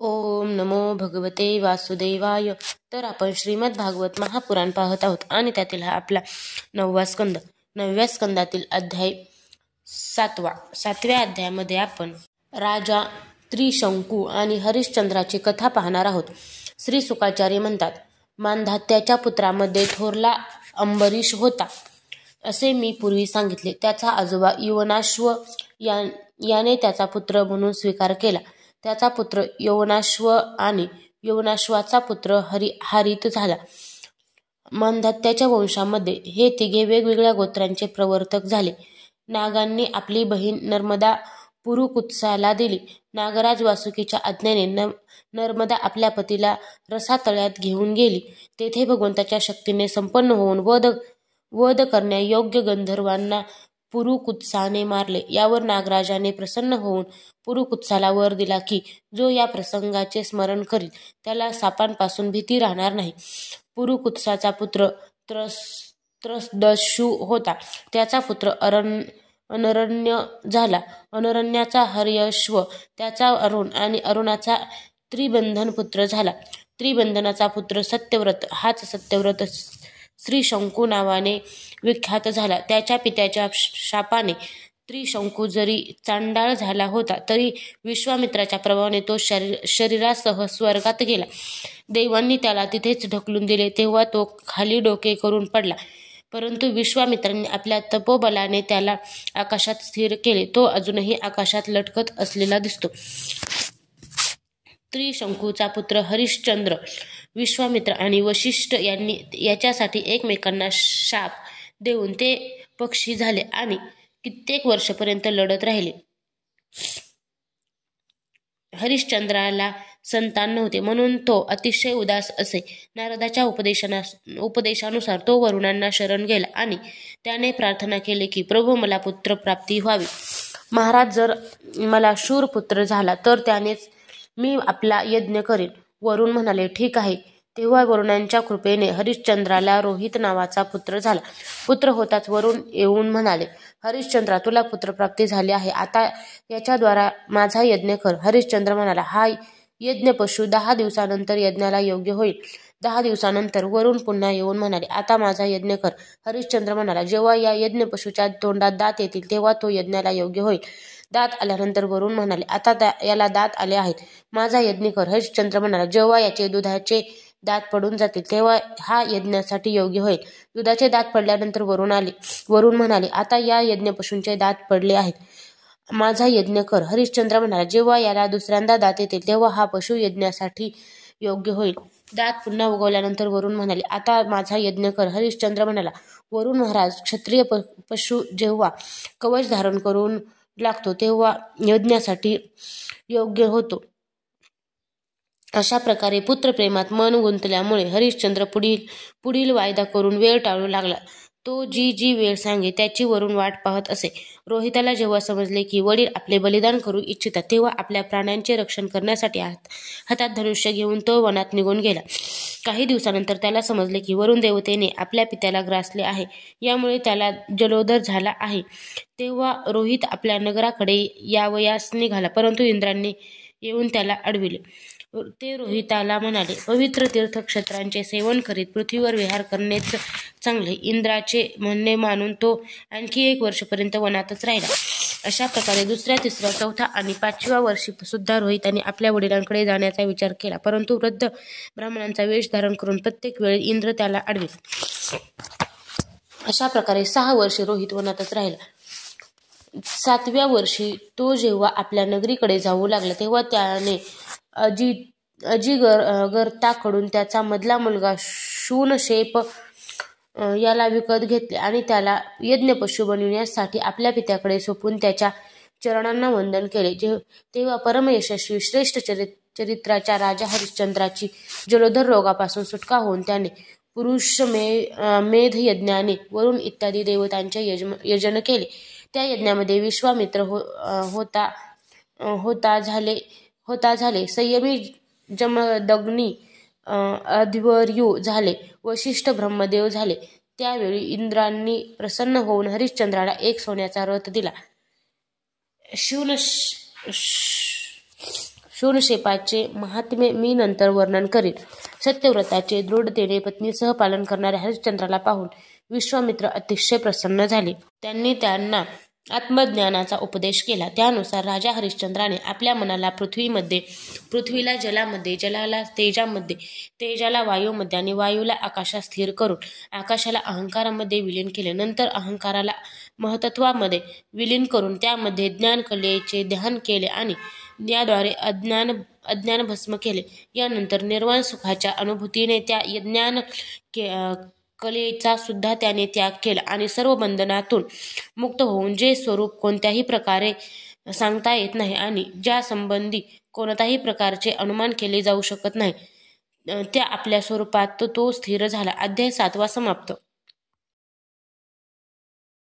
ओम नमो भगवते वासुदेवाय. तर आपण श्रीमद भागवत महापुराण पाहत आहोत आणि त्यातील हा आपला 9वा स्कंद. 9व्या स्कंदातील अध्याय 7व्या अध्यायामध्ये आपण राजा त्रिशंकू आणि हरिश्चंद्राची कथा पाहणार आहोत. श्री सुकाचार्य म्हणतात, मांधात्याच्या पुत्रामध्ये थोरला अंबरीश होता असे मी पूर्वी सांगितले. त्याचा आजोबा यवनाश्व याने त्याचा पुत्र म्हणून स्वीकार केला. त्याचा पुत्र यवनाश्व आणि यवनाश्वाचा पुत्र हारित झाला. मांधात्याच्या वंशामध्ये हे तिघे वेगवेगळ्या गोत्रांचे प्रवर्तक झाले. नागांनी आपली बहीण नर्मदा पुरुकुत्साला दिली. नागराज वासुकीच्या आज्ञेने नर्मदा आपल्या पतीला रसातळ्यात घेऊन गेली. तेथे भगवंताच्या शक्तीने संपन्न होऊन वध करण्यायोग्य गंधर्वांना पुरुकुत्साने मारले. यावर नागराजाने प्रसन्न होऊन पुरुकुत्साला वर दिला की जो या प्रसंगाचे स्मरण करील त्याला सापांपासून भीती राहणार नाही. पुरुकुत्साचा पुत्र त्रसदस्यू होता. त्याचा पुत्र अनरण्य झाला. अनरण्याचा हर्यश्व, त्याचा अरुण आणि अरुणाचा त्रिबंधन पुत्र झाला. त्रिबंधनाचा पुत्र सत्यव्रत, हाच सत्यव्रत श्रीशंकू नावाने विख्यात झाला. त्याच्या पित्याच्या शापाने त्रिशंकू जरी चांडाळ झाला होता तरी विश्वामित्राच्या प्रभावाने तो शरीरासह स्वर्गात गेला. देवांनी त्याला तिथेच ढकलून दिले तेव्हा तो खाली डोके करून पडला. परंतु विश्वामित्रांनी आपल्या तपोबलाने त्याला आकाशात स्थिर केले. तो अजूनही आकाशात लटकत असलेला दिसतो. त्रिशंकूचा पुत्र हरिश्चंद्र, विश्वामित्र आणि वशिष्ठ यांनी याच्यासाठी एकमेकांना शाप देऊन ते पक्षी झाले आणि कित्येक वर्षपर्यंत लढत राहिले. हरिश्चंद्राला संतान नव्हते म्हणून तो अतिशय उदास असे. नारदाच्या उपदेशानुसार तो वरुणांना शरण गेला आणि त्याने प्रार्थना केली की प्रभू मला पुत्र प्राप्ती व्हावी. महाराज जर मला शूर पुत्र झाला तर त्यानेच मी आपला यज्ञ करेन. वरुण म्हणाले, ठीक आहे. तेव्हा वरुणांच्या कृपेने हरिश्चंद्राला रोहित नावाचा पुत्र झाला. पुत्र होताच वरुण येऊन म्हणाले, हरिश्चंद्रा, तुला पुत्रप्राप्ती झाली आहे. आता याच्याद्वारा माझा यज्ञ कर. हरिश्चंद्र म्हणाला, हा यज्ञ पशु 10 दिवसानंतर यज्ञाला योग्य होईल. 10 दिवसानंतर वरुण पुन्हा येऊन म्हणाले, आता माझा यज्ञ कर. हरिश्चंद्र म्हणाला, जेव्हा या यज्ञ पशुच्या तोंडात दात येतील तेव्हा तो यज्ञाला योग्य होईल. दात आल्यानंतर वरुण म्हणाले, आता याला दात आले आहेत, माझा यज्ञ कर. हरिश्चंद्र म्हणाला, जेव्हा याचे दुधाचे दात पडून जातील तेव्हा हा यज्ञासाठी योग्य होईल. दुधाचे दात पडल्यानंतर वरुण म्हणाले, आता या यज्ञ पशूंचे दात पडले आहेत, माझा यज्ञ कर. हरिश्चंद्र म्हणाला, जेव्हा याला दुसऱ्यांदा दात येतील तेव्हा हा पशु यज्ञासाठी योग्य होईल. दात पुन्हा उगवल्यानंतर वरुण म्हणाले, आता माझा यज्ञ कर. हरिश्चंद्र म्हणाला, वरुण महाराज, क्षत्रिय पशु जेव्हा कवच धारण करून लागतो तेव्हा यज्ञासाठी योग्य होतो. अशा प्रकारे पुत्रप्रेमात मन गुंतल्यामुळे हरिश्चंद्र पुढील वायदा करून वेळ टाळू लागला. तो जी वेळ सांगे त्याची वरुण वाट पाहत असे. रोहिताला जेव्हा समजले की वडील आपले बलिदान करू इच्छितात तेव्हा आपल्या प्राणांचे रक्षण करण्यासाठी हातात धनुष्य घेऊन तो वनात निघून गेला. काही दिवसानंतर त्याला समजले की वरुण देवतेने आपल्या पित्याला ग्रासले आहे, यामुळे त्याला जलोदर झाला आहे. तेव्हा रोहित आपल्या नगराकडे यावयास निघाला, परंतु इंद्राने येऊन त्याला अडविले. ते रोहिताला म्हणाले, पवित्र तीर्थक्षेत्रांचे सेवन करीत पृथ्वीवर विहार करणेच चांगले. इंद्राचे म्हणणे मानून तो आणखी 1 वर्षपर्यंत वनातच राहिला. अशा प्रकारे 2ऱ्या, 3ऱ्या, 4थ्या आणि 5व्या वर्षी सुद्धा रोहिताने आपल्या वडिलांकडे जाण्याचा विचार केला, परंतु वृद्ध ब्राह्मणांचा वेश धारण करून प्रत्येक वेळी इंद्र त्याला अडवित. अशा प्रकारे 6 वर्षे रोहित वनातच राहिला. 7व्या वर्षी तो जेव्हा आपल्या नगरीकडे जाऊ लागला तेव्हा त्याने अजिगर्ताकडून त्याचा मधला मुलगा शूनशेप याला विकत घेतले आणि त्याला यज्ञपशु बनविण्यासाठी आपल्या पित्याकडे सोपवून त्याच्या चरणांना वंदन केले. तेव्हा परमयशस्वी श्रेष्ठ चरित्राच्या राजा हरिश्चंद्राची जलोदर रोगापासून सुटका होऊन त्याने पुरुषमेध यज्ञाने वरुण इत्यादी देवतांचे यजन केले. त्या यज्ञामध्ये विश्वामित्र होता झाले, संयमी जमदग्नी अध्वर्यू झाले, वशिष्ठ ब्रह्मदेव झाले. त्यावेळी इंद्रांनी प्रसन्न होऊन हरिश्चंद्राला एक सोन्याचा रथ दिला. शूरशेपाचे महात्म्य मी नंतर वर्णन करीन. सत्यव्रताचे दृढतेने पत्नीसह पालन करणाऱ्या हरिश्चंद्राला पाहून विश्वामित्र अतिशय प्रसन्न झाले. त्यांनी त्यांना आत्मज्ञानाचा उपदेश केला. त्यानुसार राजा हरिश्चंद्राने आपल्या मनाला पृथ्वीला जलामध्ये, जलाला तेजामध्ये, तेजाला वायूमध्ये आणि वायूला आकाशात स्थिर करून आकाशाला अहंकारामध्ये विलीन केले. नंतर अहंकाराला महतत्वामध्ये विलीन करून त्यामध्ये ज्ञानकलेचे ध्यान केले आणि याद्वारे अज्ञान भस्म केले. यानंतर निर्वाण सुखाच्या अनुभूतीने त्या ज्ञान कलेचा सुद्धा त्याने त्याग केला आणि सर्व बंधनातून मुक्त होऊन जे स्वरूप कोणत्याही प्रकारे सांगता येत नाही आणि ज्या संबंधी कोणत्याही प्रकारचे अनुमान केले जाऊ शकत नाही त्या आपल्या स्वरूपात तो स्थिर झाला. अध्याय 7 समाप्त.